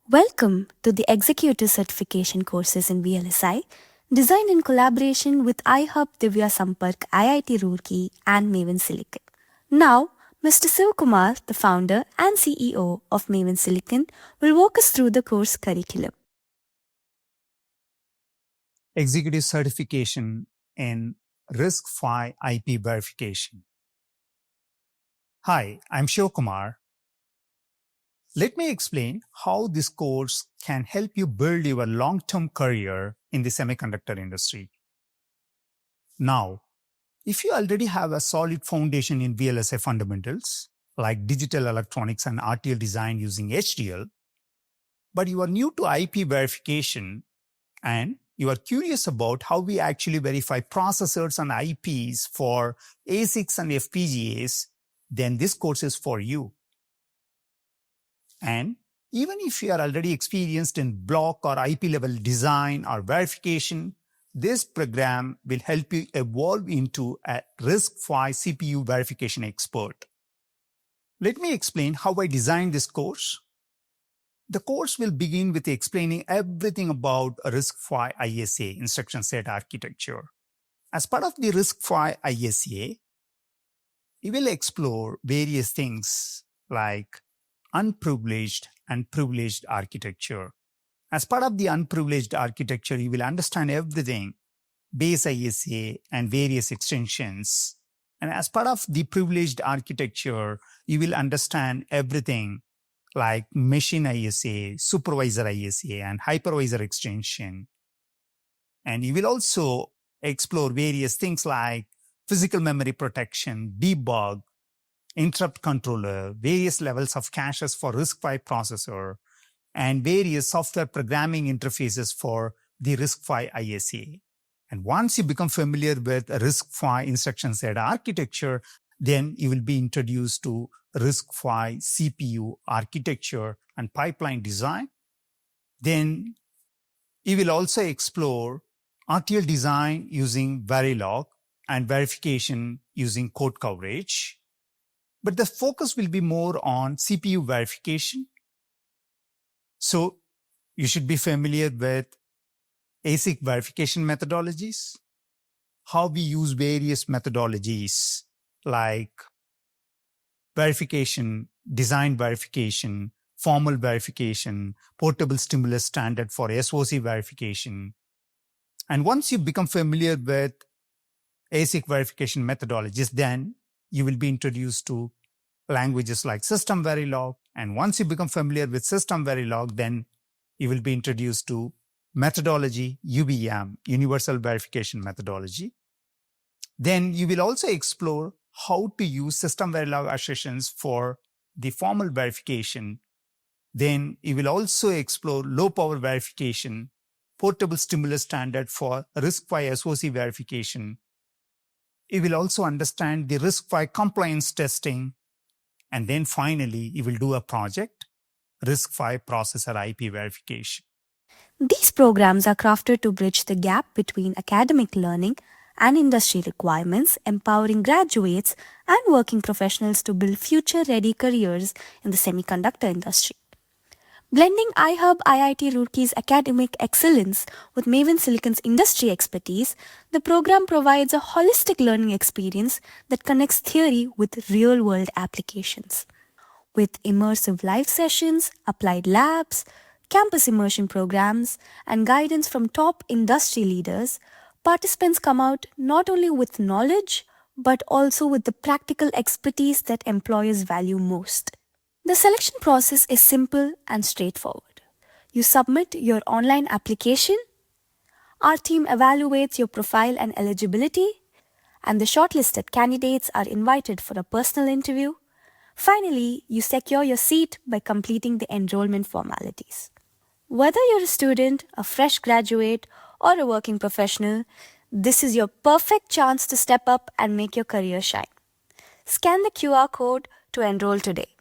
Welcome to the Executive Certification courses in VLSI, designed in collaboration with iHUB Divya Sampark, IIT Roorkee, and Maven Silicon. Now, Mr. Sivakumar, the founder and CEO of Maven Silicon, will walk us through the course curriculum. Executive Certification in RISC-V IP Verification. Hi, I'm Sivakumar. Let me explain how this course can help you build your long-term career in the semiconductor industry. Now, if you already have a solid foundation in VLSI fundamentals, like digital electronics and RTL design using HDL, but you are new to IP verification and you are curious about how we actually verify processors and IPs for ASICs and FPGAs, then this course is for you. And even if you are already experienced in block or IP level design or verification, this program will help you evolve into a RISC-V CPU verification expert. Let me explain how I designed this course. The course will begin with explaining everything about RISC-V ISA, instruction set architecture. As part of the RISC-V ISA, you will explore various things like unprivileged and privileged architecture. As part of the unprivileged architecture, you will understand everything, base ISA and various extensions. And as part of the privileged architecture, you will understand everything like machine ISA, supervisor ISA, and hypervisor extension. And you will also explore various things like physical memory protection, debug, interrupt controller, various levels of caches for RISC-V processor, and various software programming interfaces for the RISC-V ISA. And once you become familiar with RISC-V instruction set architecture, then you will be introduced to RISC-V CPU architecture and pipeline design. Then you will also explore RTL design using Verilog and verification using code coverage. But the focus will be more on CPU verification. So you should be familiar with ASIC verification methodologies, how we use various methodologies like verification, design verification, formal verification, portable stimulus standard for SOC verification. And once you become familiar with ASIC verification methodologies, then you will be introduced to languages like System Verilog. And once you become familiar with System Verilog, then you will be introduced to methodology, UVM, Universal Verification Methodology. Then you will also explore how to use System Verilog assertions for the formal verification. Then you will also explore low power verification, portable stimulus standard for RISC-V SOC verification. You will also understand the RISC-V compliance testing. And then finally, you will do a project, RISC-V processor IP verification. These programs are crafted to bridge the gap between academic learning and industry requirements, empowering graduates and working professionals to build future-ready careers in the semiconductor industry. Blending iHUB IIT Roorkee's academic excellence with Maven Silicon's industry expertise, the program provides a holistic learning experience that connects theory with real-world applications. With immersive live sessions, applied labs, campus immersion programs, and guidance from top industry leaders, participants come out not only with knowledge, but also with the practical expertise that employers value most. The selection process is simple and straightforward. You submit your online application, our team evaluates your profile and eligibility, and the shortlisted candidates are invited for a personal interview. Finally, you secure your seat by completing the enrollment formalities. Whether you're a student, a fresh graduate, or a working professional, this is your perfect chance to step up and make your career shine. Scan the QR code to enroll today.